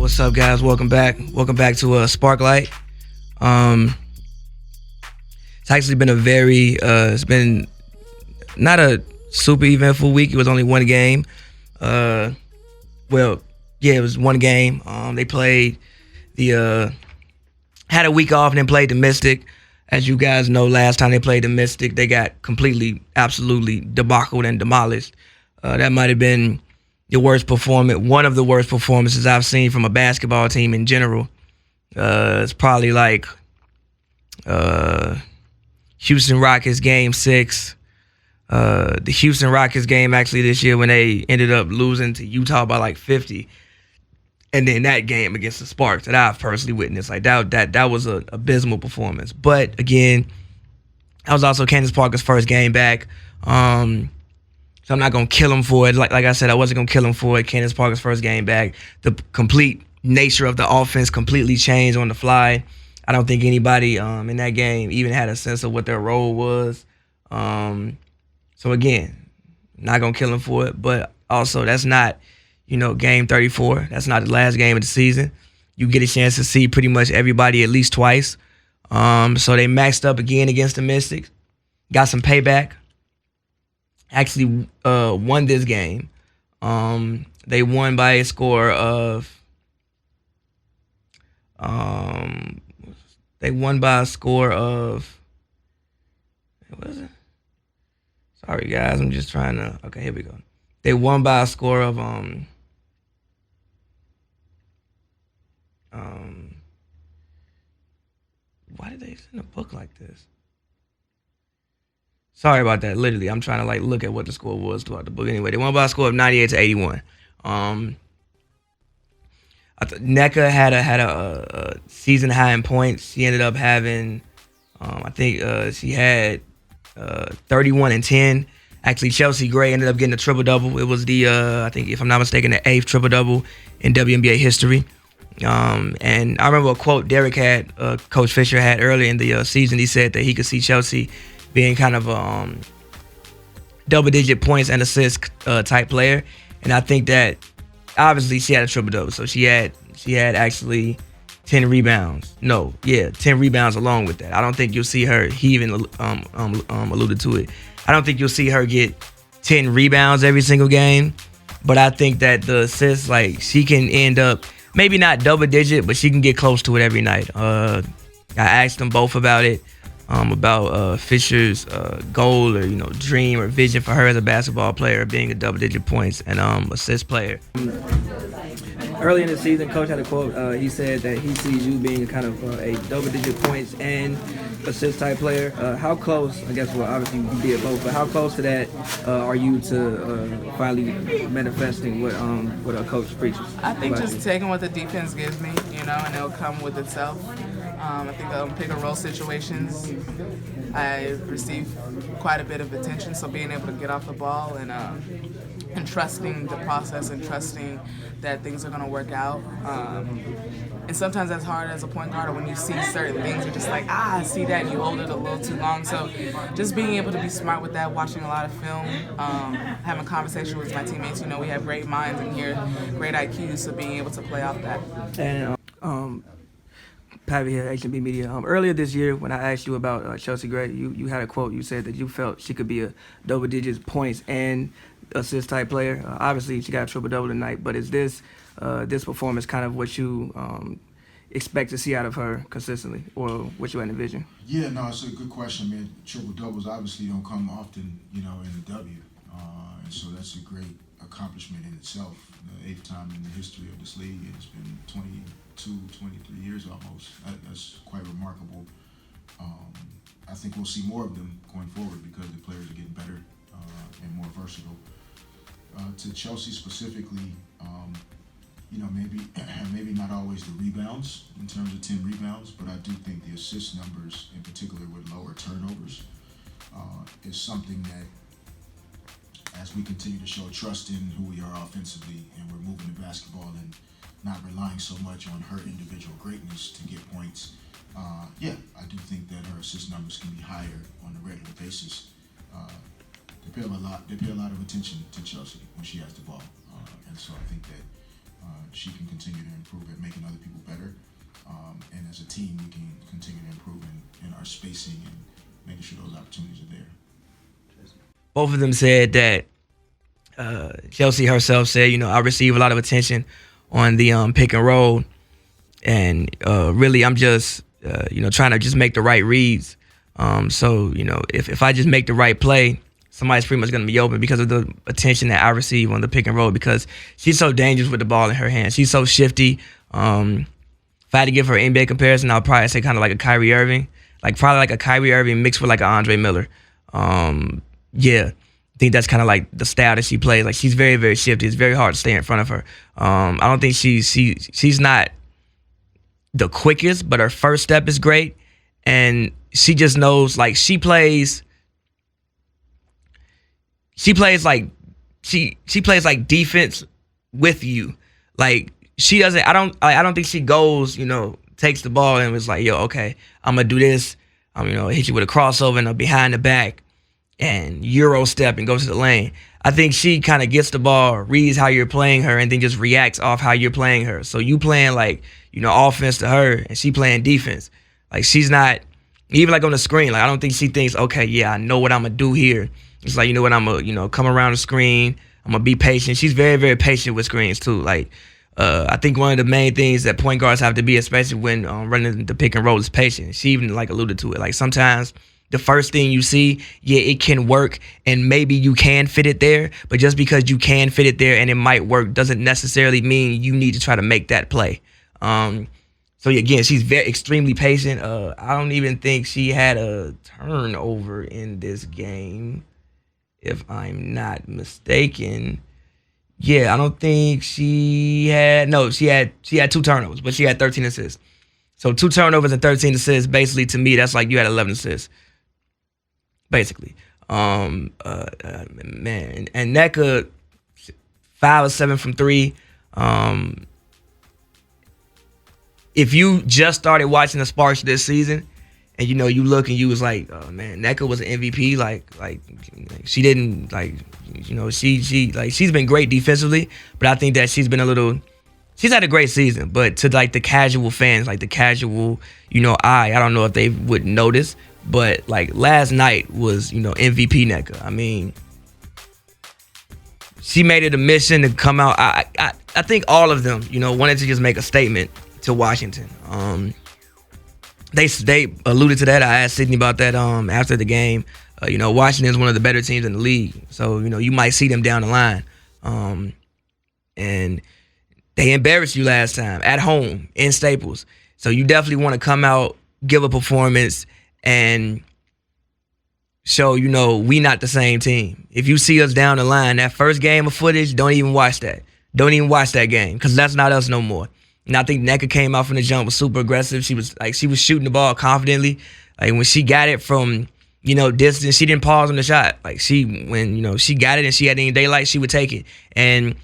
What's up, guys? Welcome back. Welcome back to SparkLight. It's actually been it's been not a super eventful week. It was only one game. It was one game. They played had a week off and then played the Mystic. As you guys know, last time they played the Mystic, they got absolutely debacled and demolished. That might have been one of the worst performances I've seen from a basketball team in general. It's probably like Houston Rockets game 6. The Houston Rockets game actually this year when they ended up losing to Utah by like 50. And then that game against the Sparks that I've personally witnessed, like that was an abysmal performance. But again, that was also Candace Parker's first game back. So I'm not going to kill him for it. Like I said, I wasn't going to kill him for it. Candace Parker's first game back. The complete nature of the offense completely changed on the fly. I don't think anybody in that game even had a sense of what their role was. So again, not going to kill him for it. But also, that's not, game 34. That's not the last game of the season. You get a chance to see pretty much everybody at least twice. So they maxed up again against the Mystics. Got some payback. Actually won this game. They won by a score of what was it? Sorry guys, I'm just trying to okay, here we go. They won by a score of why did they send a book like this? Sorry about that. Literally, I'm trying to look at what the score was throughout the book. Anyway, they won by a score of 98-81. NECA had a season high in points. She ended up having, she had 31 and 10. Actually, Chelsea Gray ended up getting a triple double. It was I think if I'm not mistaken, the 8th triple double in WNBA history. And I remember a quote Coach Fisher had earlier in the season. He said that he could see Chelsea being kind of a double-digit points and assists type player, and I think that obviously she had a triple-double, so she had actually 10 rebounds. 10 rebounds along with that. I don't think you'll see her. He even alluded to it. I don't think you'll see her get 10 rebounds every single game, but I think that the assists, she can end up maybe not double-digit, but she can get close to it every night. I asked them both about it. About Fisher's goal or dream or vision for her as a basketball player, being a double-digit points and assist player. Early in the season, Coach had a quote. He said that he sees you being kind of a double-digit points and assist type player. How close? I guess obviously you did both, but how close to that are you to finally manifesting what a coach preaches? I think just taking what the defense gives me, and it'll come with itself. I think pick and roll situations, I receive quite a bit of attention, so being able to get off the ball and trusting the process and trusting that things are going to work out. And sometimes that's hard as a point guard, or when you see certain things, you're just like, I see that, and you hold it a little too long. So just being able to be smart with that, watching a lot of film, having conversation with my teammates. We have great minds in here, great IQs, so being able to play off that. And Pavy here, H&B Media. Earlier this year, when I asked you about Chelsea Gray, you had a quote. You said that you felt she could be a double-digit points and assist type player. Obviously, she got a triple-double tonight, but is this performance kind of what you expect to see out of her consistently, or what you envision? Yeah, no, it's a good question, man. Triple-doubles obviously don't come often, in the W, and so that's a great accomplishment in itself. The 8th time in the history of this league, it's been 23 years almost. That's quite remarkable. I think we'll see more of them going forward because the players are getting better and more versatile. To Chelsea specifically, maybe not always the rebounds in terms of 10 rebounds, but I do think the assist numbers, in particular with lower turnovers, is something that, as we continue to show trust in who we are offensively and we're moving the basketball and not relying so much on her individual greatness to get points, I do think that her assist numbers can be higher on a regular basis. They pay a lot of attention to Chelsea when she has the ball, and so I think that she can continue to improve at making other people better. And as a team, we can continue to improve in our spacing and making sure those opportunities are there. Both of them said that Chelsea herself said, I receive a lot of attention on the pick and roll, and really I'm just trying to just make the right reads. So if I just make the right play, somebody's pretty much going to be open because of the attention that I receive on the pick and roll, because she's so dangerous with the ball in her hands. She's so shifty. If I had to give her an NBA comparison, I'll probably say kind of like a Kyrie Irving, probably like a Kyrie Irving mixed with like an Andre Miller. Yeah, I think that's kind of like the style that she plays. Like, she's very, very shifty. It's very hard to stay in front of her. I don't think she's not the quickest, but her first step is great, and she just knows, like, she plays like defense with you. Like, she doesn't. I don't think she goes, takes the ball and was like, yo, okay, I'm gonna do this. I'm hit you with a crossover and a behind the back and Euro step and go to the lane. I think she kind of gets the ball, reads how you're playing her, and then just reacts off how you're playing her. So you playing offense to her, and she playing defense. Like, she's not even like on the screen. Like, I don't think she thinks, okay, yeah, I know what I'm gonna do here. It's like, what, I'm gonna come around the screen. I'm gonna be patient. She's very, very patient with screens too. Like, I think one of the main things that point guards have to be, especially when running the pick and roll, is patient. She even alluded to it. Like, sometimes the first thing you see, yeah, it can work, and maybe you can fit it there, but just because you can fit it there and it might work doesn't necessarily mean you need to try to make that play. So again, she's extremely patient. I don't even think she had a turnover in this game, if I'm not mistaken. Yeah, I don't think she had. No, she had 2 turnovers, but she had 13 assists. So 2 turnovers and 13 assists, basically, to me, that's like you had 11 assists, basically. Man, and Nneka, 5 of 7 from 3. If you just started watching the Sparks this season, and you look and you was like, oh man, Nneka was an MVP. Like she didn't she's been great defensively, but I think that she's had a great season. But to the casual fans, the casual eye, I don't know if they would notice, but last night was MVP Nneka. I mean, she made it a mission to come out. I think all of them wanted to just make a statement to Washington. They alluded to that. I asked Sydney about that after the game. Washington is one of the better teams in the league, so you might see them down the line. And they embarrassed you last time at home in Staples, so you definitely want to come out, give a performance, and show we not the same team. If you see us down the line, that first game of footage, don't even watch that. Don't even watch that game, because that's not us no more. And I think Nneka came out from the jump, was super aggressive. She was shooting the ball confidently. Like, when she got it from distance, she didn't pause on the shot. Like, when she got it and she had any daylight, she would take it. And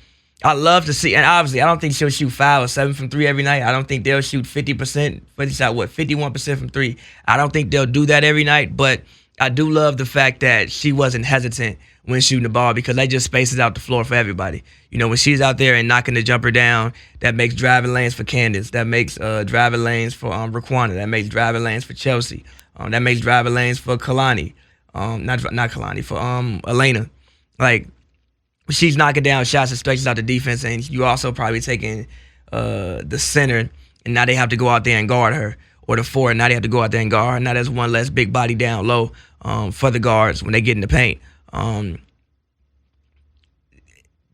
I love to see. And obviously, I don't think she'll shoot 5 or 7 from 3 every night. I don't think they'll shoot 50%. 51% from 3. I don't think they'll do that every night. But I do love the fact that she wasn't hesitant when shooting the ball, because that just spaces out the floor for everybody. When she's out there and knocking the jumper down, that makes driving lanes for Candace. That makes driving lanes for Raquana. That makes driving lanes for Chelsea. That makes driving lanes for Kalani. Not Kalani, for Elena. Like, she's knocking down shots and stretches out the defense, and you also probably taking the center, and now they have to go out there and guard her, or the 4, and now they have to go out there and guard her. Now there's one less big body down low for the guards when they get in the paint.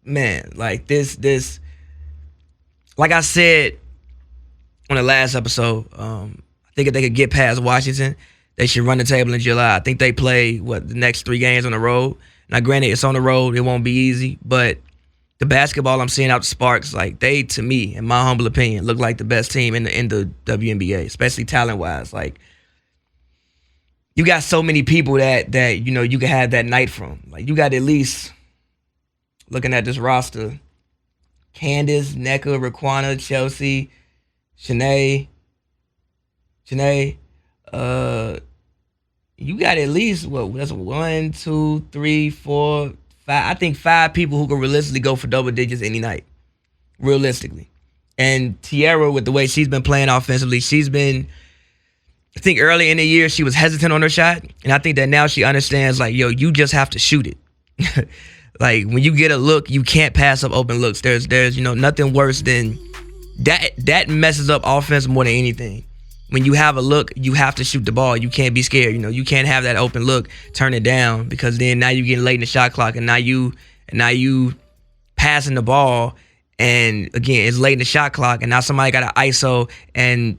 Man, this, like I said on the last episode, I think if they could get past Washington, they should run the table in July. I think they play the next 3 games on the road. Now, granted, it's on the road, it won't be easy, but the basketball I'm seeing out the Sparks, they, to me, in my humble opinion, look like the best team in the WNBA, especially talent-wise. You got so many people that you can have that night from. You got at least, looking at this roster, Candace, Nneka, Raquana, Chelsea, Shanae. You got at least that's 1, 2, 3, 4, 5. I think 5 people who can realistically go for double digits any night. realistically. And Tierra, with the way she's been playing offensively, I think early in the year she was hesitant on her shot, and I think that now she understands, like, yo, you just have to shoot it. Like, when you get a look, you can't pass up open looks. There's nothing worse than that. That messes up offense more than anything. When you have a look, you have to shoot the ball. You can't be scared. You can't have that open look, turn it down, because then now you're getting late in the shot clock, and now you passing the ball, and again, it's late in the shot clock, and now somebody got an ISO, and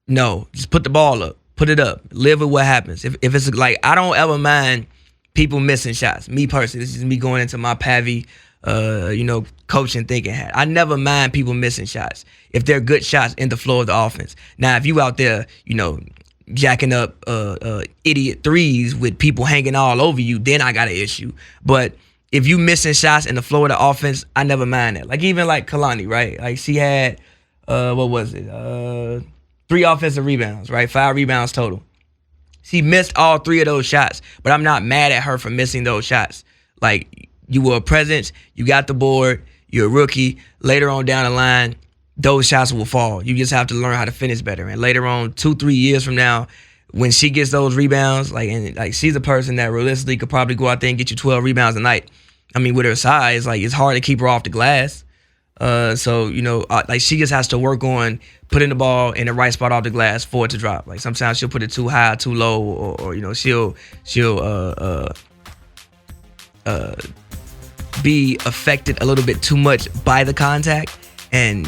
no, just put the ball up, put it up, live with what happens. If it's like, I don't ever mind people missing shots. Me personally, this is me going into my Pavy, coaching thinking hat. I never mind people missing shots if they're good shots in the flow of the offense. Now, if you out there, jacking up idiot threes with people hanging all over you, then I got an issue. But if you missing shots in the flow of the offense, I never mind that. Like, even like Kalani, right? Like, she had, 3 offensive rebounds, right? 5 rebounds total. She missed all 3 of those shots, but I'm not mad at her for missing those shots. Like, you were a presence, you got the board, you're a rookie. Later on down the line, those shots will fall. You just have to learn how to finish better. And later on, 2-3 years from now, when she gets those rebounds, she's a person that realistically could probably go out there and get you 12 rebounds a night. I mean, with her size, it's hard to keep her off the glass. She just has to work on putting the ball in the right spot off the glass for it to drop. Like, sometimes she'll put it too high, too low, or she'll be affected a little bit too much by the contact, and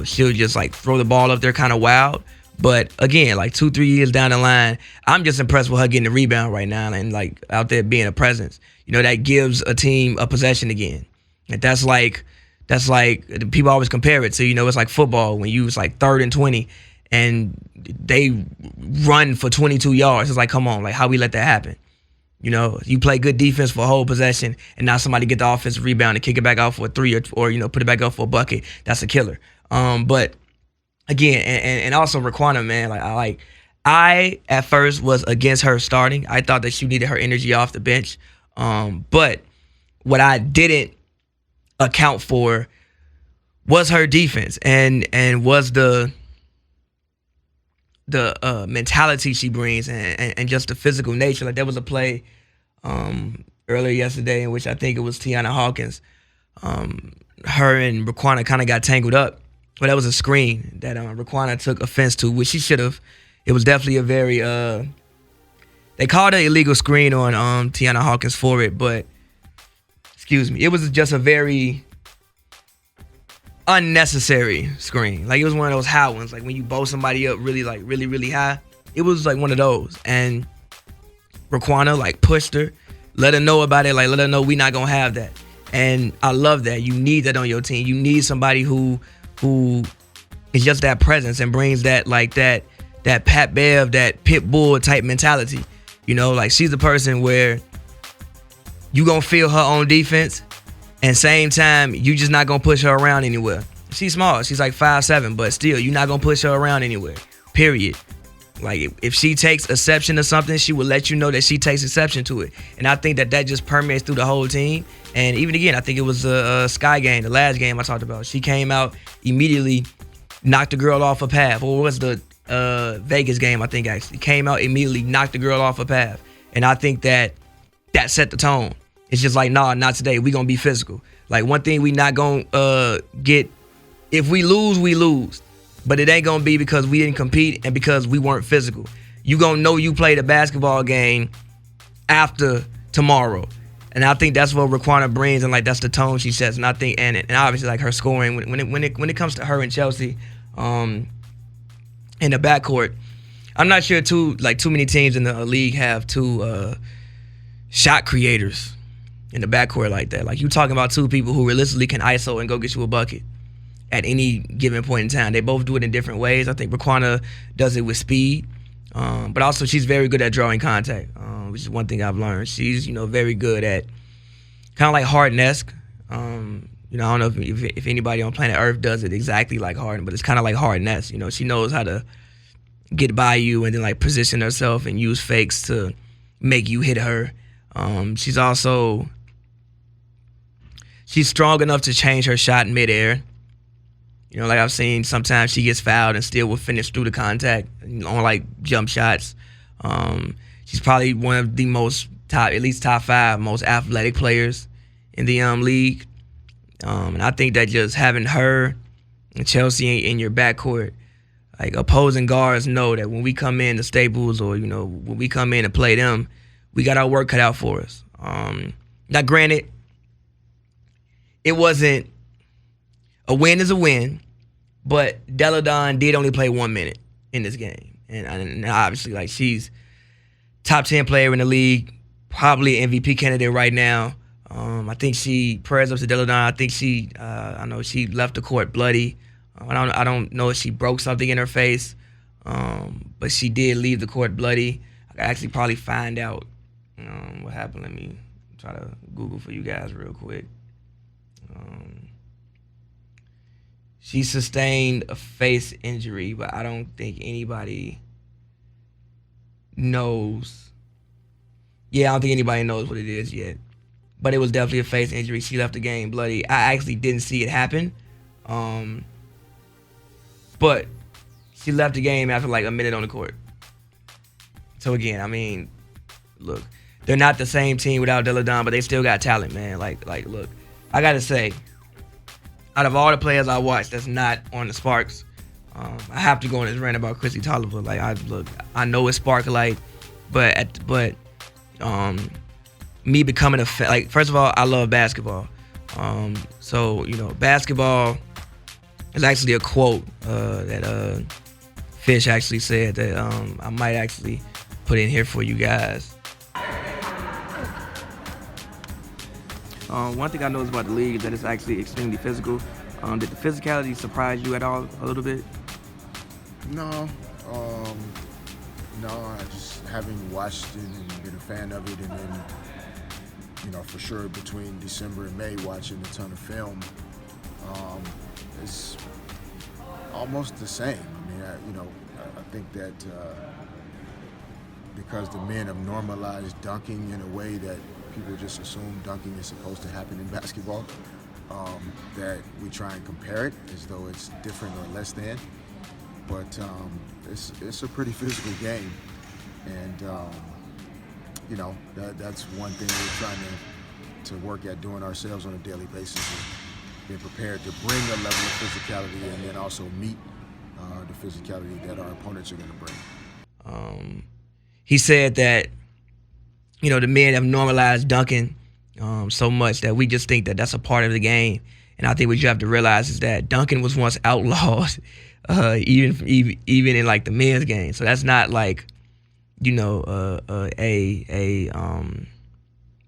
she'll just throw the ball up there kind of wild. But again, 2-3 years down the line, I'm just impressed with her getting the rebound right now and out there being a presence. That gives a team a possession again. And that's like people always compare it to, it's like football when you was 3rd and 20 and they run for 22 yards. It's like, come on, how we let that happen? You play good defense for a whole possession, and now somebody get the offensive rebound and kick it back out for a 3 or put it back up for a bucket. That's a killer. But again, and also Raquana, man, I at first was against her starting. I thought that she needed her energy off the bench. But what I didn't account for was her defense and was the mentality she brings and just the physical nature. Like, there was a play earlier yesterday in which I think it was Tiana Hawkins. Her and Raquana kind of got tangled up. But that was a screen that Raquana took offense to, which she should have. It was definitely a very they called it an illegal screen on Tiana Hawkins for it, but it was just a very unnecessary screen. It was one of those high ones, when you bow somebody up really really high. It was one of those, and Raquana pushed her, let her know about it, let her know we not gonna have that. And I love that. You need that on your team. You need somebody who is just that presence and brings that that Pat Bev, that pit bull type mentality. She's the person where you gonna feel her on defense, and same time you just not gonna push her around anywhere. She's small. She's 5'7", but still, you're not gonna push her around anywhere. Period. If she takes exception to something, she will let you know that she takes exception to it. And I think that just permeates through the whole team. And even again, I think it was a Sky game, the last game I talked about. She came out immediately, knocked the girl off her path. Or was the Vegas game, I think, actually. Came out immediately, knocked the girl off her path. And I think that set the tone. It's just nah, not today. We gonna be physical. One thing we not gonna get, if we lose, we lose. But it ain't gonna be because we didn't compete and because we weren't physical. You gonna know you played a basketball game after tomorrow. And I think that's what Raquana brings, and that's the tone she sets. And I think, and obviously her scoring when it comes to her and Chelsea, in the backcourt, I'm not sure too many teams in the league have two shot creators in the backcourt like that. You talking about 2 people who realistically can ISO and go get you a bucket at any given point in time. They both do it in different ways. I think Raquana does it with speed, but also she's very good at drawing contact, which is one thing I've learned. She's very good at kind of like Harden-esque. I don't know if anybody on planet Earth does it exactly like Harden, but it's kind of like Harden-esque. She knows how to get by you and then position herself and use fakes to make you hit her. She's also she's strong enough to change her shot in midair. You know, like I've seen sometimes she gets fouled and still will finish through the contact on like jump shots. She's probably one of the most at least top 5 most athletic players in the league. And I think that just having her and Chelsea in your backcourt, like opposing guards know that when we come in to Staples or, you know, when we come in to play them, we got our work cut out for us. Now, granted, it wasn't a win is a win, but Deladon did only play 1 minute in this game. And obviously, like, she's top 10 player in the league, probably MVP candidate right now. I think prayers up to Deladon. I think I know she left the court bloody. I don't know if she broke something in her face, but she did leave the court bloody. I could actually probably find out what happened. Let me try to Google for you guys real quick. She sustained a face injury, but I don't think anybody knows. Yeah, I don't think anybody knows what it is yet. But it was definitely a face injury. She left the game bloody. I actually didn't see it happen. But she left the game after like a minute on the court. So again, I mean, look, they're not the same team without Deladon, but they still got talent, man. Like, look, I gotta say, out of all the players I watched that's not on the Sparks, I have to go on this rant about Chrissy Tolliver. Like, I know it's SparkLight, but me becoming like, first of all, I love basketball. So, you know, basketball is actually a quote that Fish actually said that I might actually put in here for you guys. One thing I know about the league is that it's actually extremely physical. Did the physicality surprise you at all a little bit? No. No, I just having watched it and been a fan of it, and then, you know, for sure between December and May watching a ton of film, it's almost the same. I mean, I think that because the men have normalized dunking in a way that people just assume dunking is supposed to happen in basketball, that we try and compare it as though it's different or less than. But it's a pretty physical game, and you know, that's one thing we're trying to work at doing ourselves on a daily basis, is being prepared to bring a level of physicality and then also meet the physicality that our opponents are going to bring. He said that, you know, the men have normalized dunking so much that we just think that that's a part of the game. And I think what you have to realize is that dunking was once outlawed, even in like the men's game. So that's not like, you know, a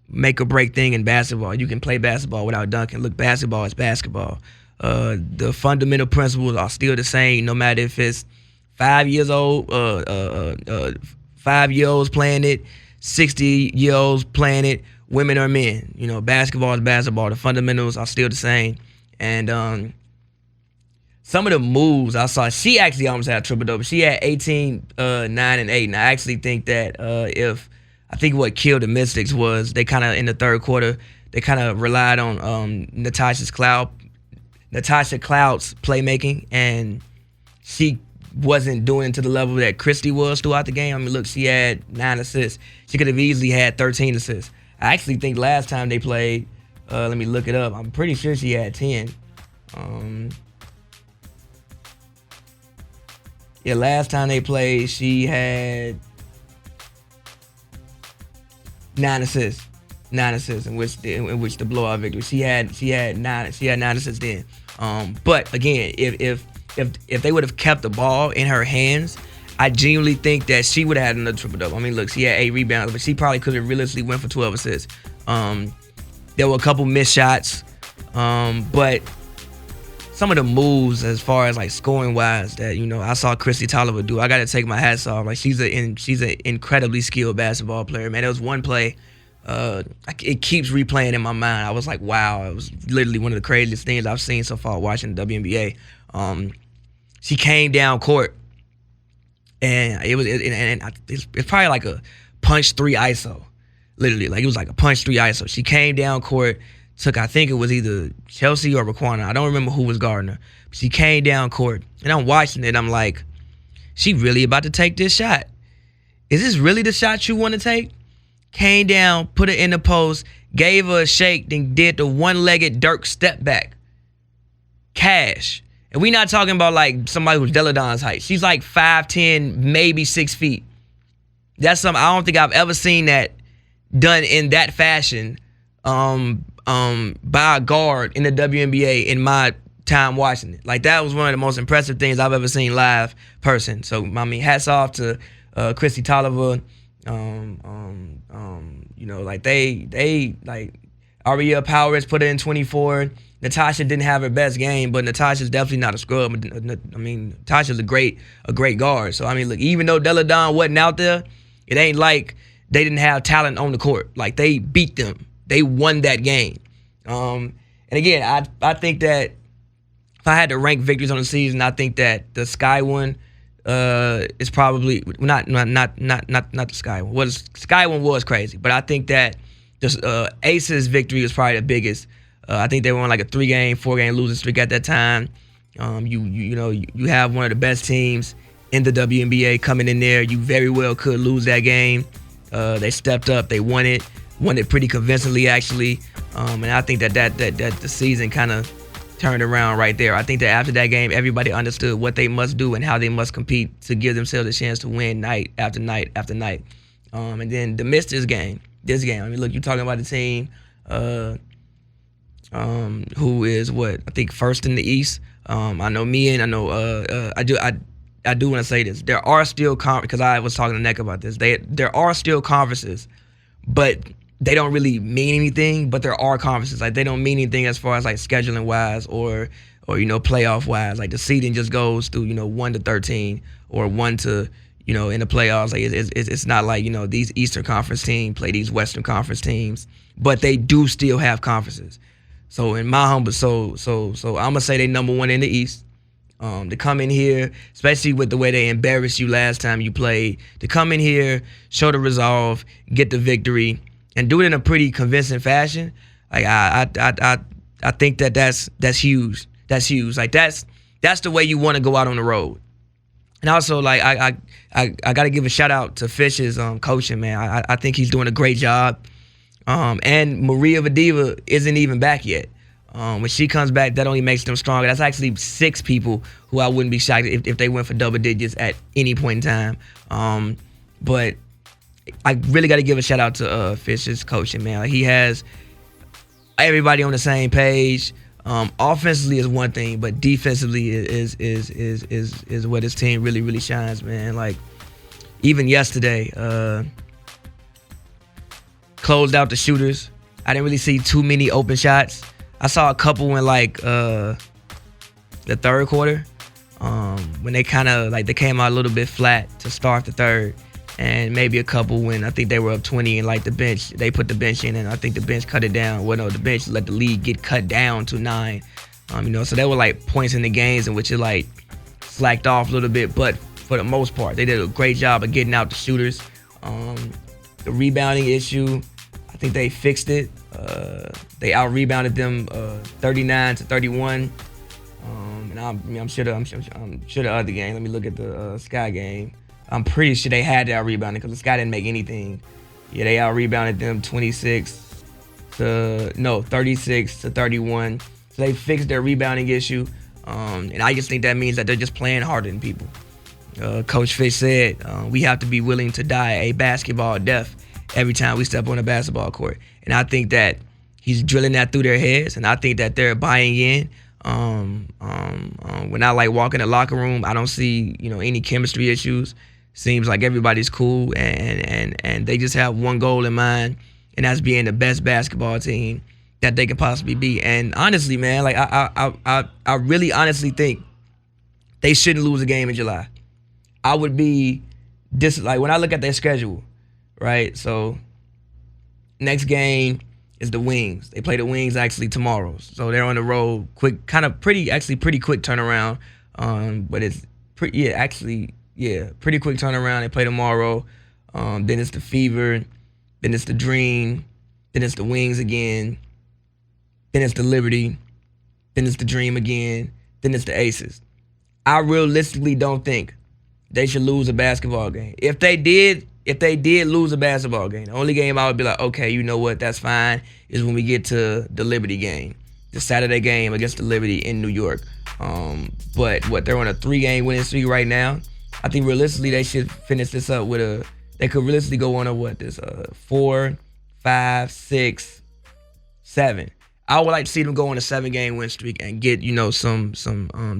make or break thing in basketball. You can play basketball without dunking. Look, basketball is basketball. The fundamental principles are still the same, no matter if it's 5 years old, 5-year-olds playing it, 60-year-olds playing it, women or men. You know, basketball is basketball. The fundamentals are still the same. And some of the moves I saw, she actually almost had a triple-double. She had 18, 9, and 8. And I actually think that I think what killed the Mystics was they kind of, in the third quarter, they kind of relied on Natasha Cloud's playmaking, and she wasn't doing it to the level that Christie was throughout the game. I mean, look, she had 9 assists. She could have easily had 13 assists. I actually think last time they played, let me look it up, I'm pretty sure she had 10. Yeah, last time they played, she had 9 assists. 9 assists in which the blowout victory. She had 9 assists then. But again, if they would have kept the ball in her hands, I genuinely think that she would have had another triple-double. I mean, look, she had 8 rebounds, but she probably could have realistically went for 12 assists. There were a couple missed shots, but some of the moves as far as like scoring wise that, you know, I saw Chrissy Tolliver do, I got to take my hats off. Like, she's an incredibly skilled basketball player, man. There was one play, it keeps replaying in my mind. I was like, wow, it was literally one of the craziest things I've seen so far watching the WNBA. She came down court, and it's probably like a punch 3 ISO, literally. Like, it was like a punch 3 ISO. She came down court took, I think it was either Chelsea or Raquana. I don't remember who was guarding her. She came down court, and I'm watching it. I'm like, she really about to take this shot. Is this really the shot you want to take? Came down, put it in the post, gave her a shake, then did the one-legged Dirk step back. Cash. And we not talking about like somebody who's Deladon's height. She's like 5'10", maybe 6 feet. That's something I don't think I've ever seen that done in that fashion by a guard in the WNBA in my time watching it. Like, that was one of the most impressive things I've ever seen live person. So, I mean, hats off to Chrissy Tolliver. You know, like they like Aria Powers put her in 24. Natasha didn't have her best game, but Natasha's definitely not a scrub. I mean, Natasha's a great guard. So, I mean, look, even though Deladon wasn't out there, it ain't like they didn't have talent on the court. Like, they beat them. They won that game. And again, I think that if I had to rank victories on the season, I think that the Sky one is probably not the Sky one. Well, the Sky one was crazy, but I think that the Aces victory was probably the biggest. I think they were on like a 4-game losing streak at that time. You have one of the best teams in the WNBA coming in there. You very well could lose that game. They stepped up. They won it pretty convincingly, actually. And I think that the season kind of turned around right there. I think that after that game, everybody understood what they must do and how they must compete to give themselves a chance to win night after night after night. And then to miss this game. I mean, look, you're talking about a team who is what I think first in the East. I know I do want to say this. There are still because I was talking to Nick about this. There are still conferences, but they don't really mean anything. But there are conferences, like they don't mean anything as far as like scheduling wise or playoff wise. Like the seeding just goes through 1 to 13 or 1 to in the playoffs. Like it's not like these Eastern Conference teams play these Western Conference teams, but they do still have conferences. So in my humble, so I'm gonna say they number 1 in the East. To come in here, especially with the way they embarrassed you last time you played, to come in here, show the resolve, get the victory, and do it in a pretty convincing fashion. Like I think that's huge. That's huge. Like that's the way you want to go out on the road. And also, like I got to give a shout out to Fish's coaching, man. I think he's doing a great job. And Maria Vadiva isn't even back yet. When she comes back, that only makes them stronger. That's actually 6 people who I wouldn't be shocked if they went for double digits at any point in time. But I really got to give a shout out to Fisher's coaching, man. Like, he has everybody on the same page. Offensively is one thing, but defensively is where this team really, really shines, man. Like, even yesterday, closed out the shooters. I didn't really see too many open shots. I saw a couple in like the third quarter, when they kind of like they came out a little bit flat to start the third, and maybe a couple when I think they were up 20 and like they put the bench in, and I think the bench cut it down. Well, no, the bench let the lead get cut down to 9. So there were like points in the games in which it like slacked off a little bit, but for the most part, they did a great job of getting out the shooters. The rebounding issue, I think they fixed it. They out-rebounded them 39-31. And I'm sure the other game. Let me look at the Sky game. I'm pretty sure they had to out-rebound it because the Sky didn't make anything. Yeah, they out-rebounded them 36-31. So they fixed their rebounding issue. And I just think that means that they're just playing harder than people. Coach Fish said, we have to be willing to die a basketball death every time we step on a basketball court. And I think that he's drilling that through their heads, and I think that they're buying in. When I like walk in the locker room, I don't see any chemistry issues. Seems like everybody's cool, and they just have one goal in mind, and that's being the best basketball team that they can possibly be. And honestly, man, like I really honestly think they shouldn't lose a game in July. I would be like when I look at their schedule, right? So next game is the Wings. They play the Wings actually tomorrow. So they're on the road, pretty quick turnaround. But it's pretty quick turnaround. They play tomorrow. Then it's the Fever. Then it's the Dream. Then it's the Wings again. then it's the Liberty, then it's the Dream again, then it's the Aces. I realistically don't think they should lose a basketball game. If they did lose a basketball game, the only game I would be like, okay, you know what, that's fine, is when we get to the Liberty game, the Saturday game against the Liberty in New York. But they're on a 3-game winning streak right now. I think realistically they should finish this up with they could realistically go on a 4, 5, 6, 7. I would like to see them go on a 7-game win streak and get, some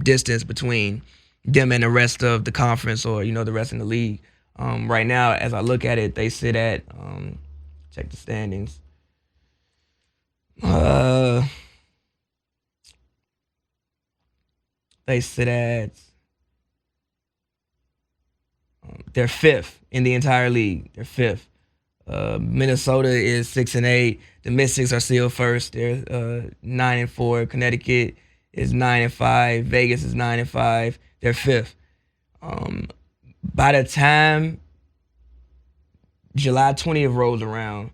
distance between them and the rest of the conference or, the rest of the league. Right now, as I look at it, they sit at, check the standings. They sit at, they're 5th in the entire league. They're 5th. Minnesota is 6-8. The Mystics are still first. They're 9-4. Connecticut is 9-5. Vegas is 9-5. They're 5th. By the time July 20th rolls around,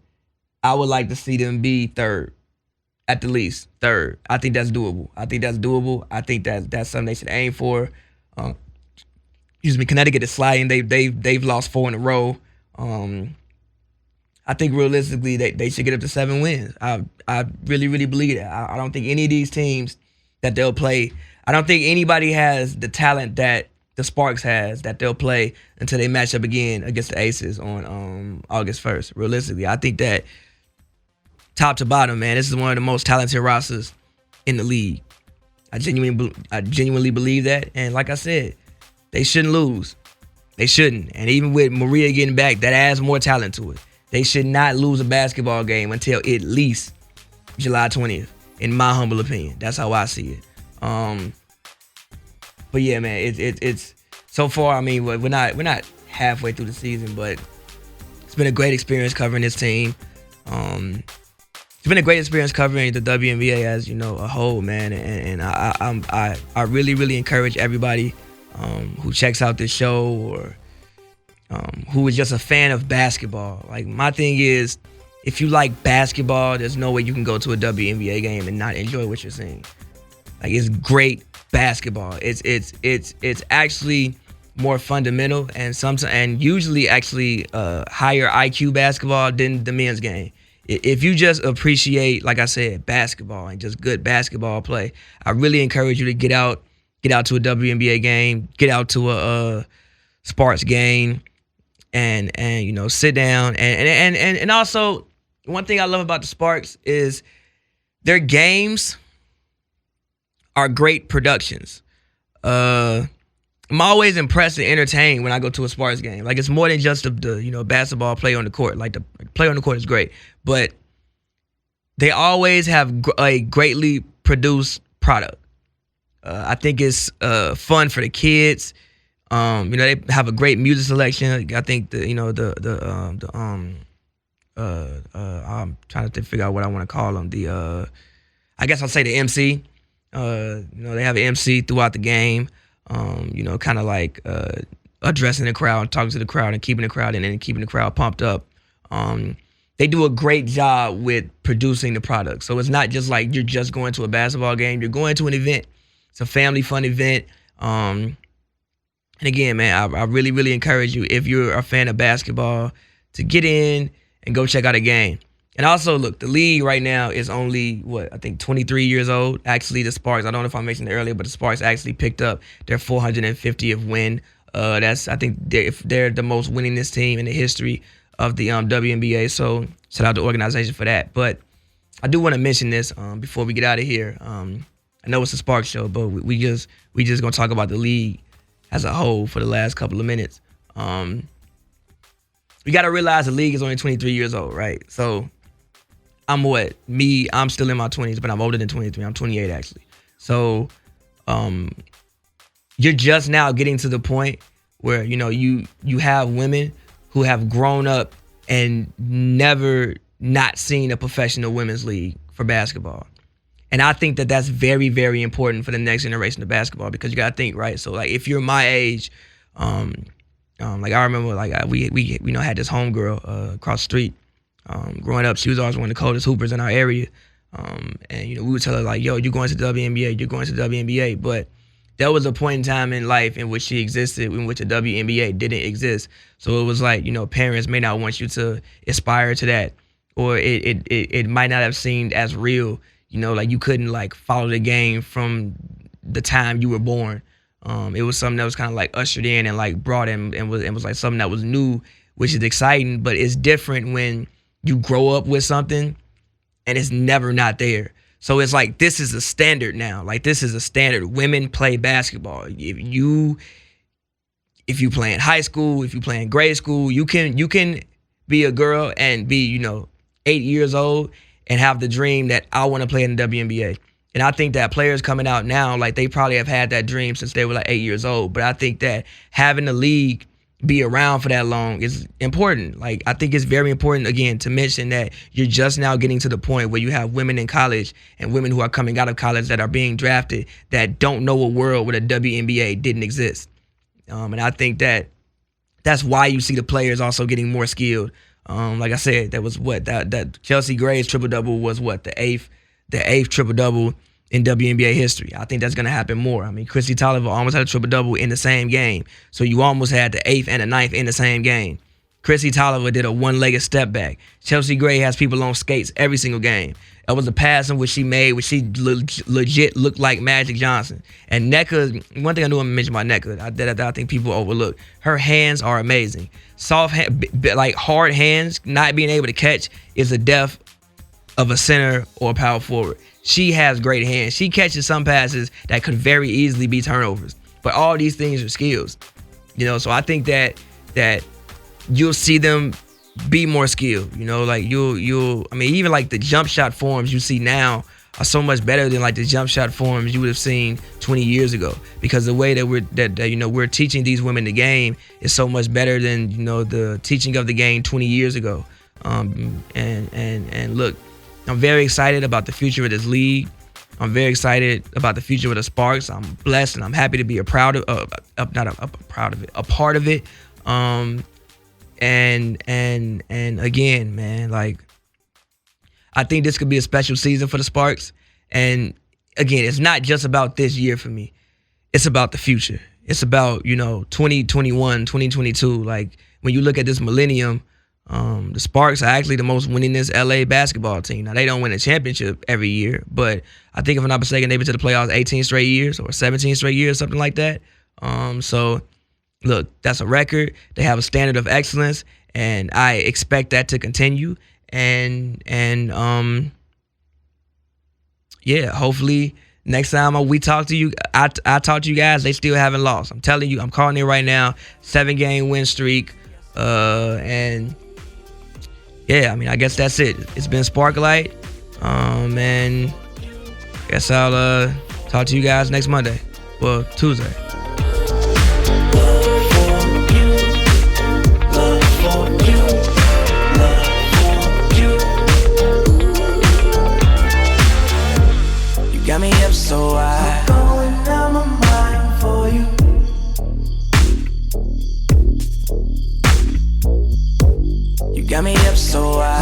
I would like to see them be 3rd, at the least 3rd. I think that's doable. I think that's something they should aim for. Connecticut is sliding. They've lost 4 in a row. I think realistically they should get up to 7 wins. I really, really believe that. I don't think any of these teams that they'll play, I don't think anybody has the talent that the Sparks has that they'll play until they match up again against the Aces on August 1st. Realistically, I think that top to bottom, man, this is one of the most talented rosters in the league. I genuinely believe that. And like I said, they shouldn't lose. They shouldn't. And even with Maria getting back, that adds more talent to it. They should not lose a basketball game until at least July 20th, in my humble opinion. That's how I see it. But yeah, man, it's so far. I mean, we're not halfway through the season, but it's been a great experience covering this team. It's been a great experience covering the WNBA as a whole, man. And I really, really encourage everybody who checks out this show or who is just a fan of basketball. Like, my thing is, if you like basketball, there's no way you can go to a WNBA game and not enjoy what you're seeing. Like, it's great basketball. It's actually more fundamental and usually actually higher IQ basketball than the men's game. If you just appreciate, like I said, basketball and just good basketball play, I really encourage you to get out to a WNBA game, get out to a Sparks game, and sit down and also, one thing I love about the Sparks is their games are great productions. I'm always impressed and entertained when I go to a Sparks game. Like, it's more than just the basketball play on the court. Like, the play on the court is great, but they always have a greatly produced product. I think it's fun for the kids. They have a great music selection. I think I'm trying to figure out what I want to call them. I guess I'll say the MC. They have an MC throughout the game. Kind of like addressing the crowd, talking to the crowd, and keeping the crowd in and keeping the crowd pumped up. They do a great job with producing the product. So it's not just like you're just going to a basketball game. You're going to an event. It's a family fun event. And again, man, I really, really encourage you, if you're a fan of basketball, to get in and go check out a game. And also, look, the league right now is only, 23 years old. Actually, the Sparks, I don't know if I mentioned it earlier, but the Sparks actually picked up their 450th win. I think they're the most winningest team in the history of the WNBA. So shout out to the organization for that. But I do want to mention this before we get out of here. I know it's a Sparks show, but we just gonna talk about the league as a whole for the last couple of minutes. We got to realize the league is only 23 years old, right? So I'm still in my 20s, but I'm older than 23. I'm 28, actually. So you're just now getting to the point where, you have women who have grown up and never not seen a professional women's league for basketball. And I think that that's very, very important for the next generation of basketball, because you got to think, right? So, like, if you're my age, like, I remember, like, we had this homegirl across the street. Growing up, she was always one of the coldest hoopers in our area. And we would tell her like, yo, you're going to the WNBA, you're going to the WNBA. But there was a point in time in life in which she existed, in which the WNBA didn't exist. So it was like, parents may not want you to aspire to that, or it might not have seemed as real. Like you couldn't like follow the game from the time you were born. It was something that was kind of like ushered in and like brought in and was like something that was new, which is exciting. But it's different when you grow up with something and it's never not there. So it's like, this is a standard now. Like, this is a standard. Women play basketball. If you play in high school, if you play in grade school, you can be a girl and be, 8 years old and have the dream that I want to play in the WNBA. And I think that players coming out now, like, they probably have had that dream since they were like 8 years old. But I think that having the league be around for that long is important. Like, I think it's very important, again, to mention that you're just now getting to the point where you have women in college and women who are coming out of college that are being drafted that don't know a world where the WNBA didn't exist. And I think that that's why you see the players also getting more skilled. Like I said, that was that Chelsea Gray's triple-double was the eighth triple-double in WNBA history. I think that's going to happen more. I mean, Chrissy Tolliver almost had a triple-double in the same game. So you almost had the 8th and the 9th in the same game. Chrissy Tolliver did a one-legged step back. Chelsea Gray has people on skates every single game. That was a pass in which she made, which she legit looked like Magic Johnson. And Nneka, one thing I do want to mention about Nneka that I think people overlook, her hands are amazing. Soft, like hard hands, not being able to catch is a death of a center or a power forward. She has great hands. She catches some passes that could very easily be turnovers. But all these things are skills. So I think that you'll see them be more skilled. Like I mean, even like the jump shot forms you see now are so much better than like the jump shot forms you would have seen 20 years ago. Because the way that we're teaching these women the game is so much better than the teaching of the game 20 years ago. And look, I'm very excited about the future of this league. I'm very excited about the future of the Sparks. I'm blessed and I'm happy to be a part of it. And again, man, like, I think this could be a special season for the Sparks. And again, it's not just about this year for me. It's about the future. It's about, 2021, 2022. Like, when you look at this millennium, the Sparks are actually the most winningest LA basketball team. Now, they don't win a championship every year, but I think if I'm not mistaken, they've been to the playoffs 18 straight years or 17 straight years, something like that. So, look, that's a record. They have a standard of excellence, and I expect that to continue. And yeah, hopefully next time we talk to you, I talk to you guys, they still haven't lost. I'm telling you, I'm calling it right now. 7-game win streak. And yeah, I mean, I guess that's it. It's been SparkLight. And I guess I'll talk to you guys next Monday. Well, Tuesday. Got me up so high, going down my mind for you. You got me up so high.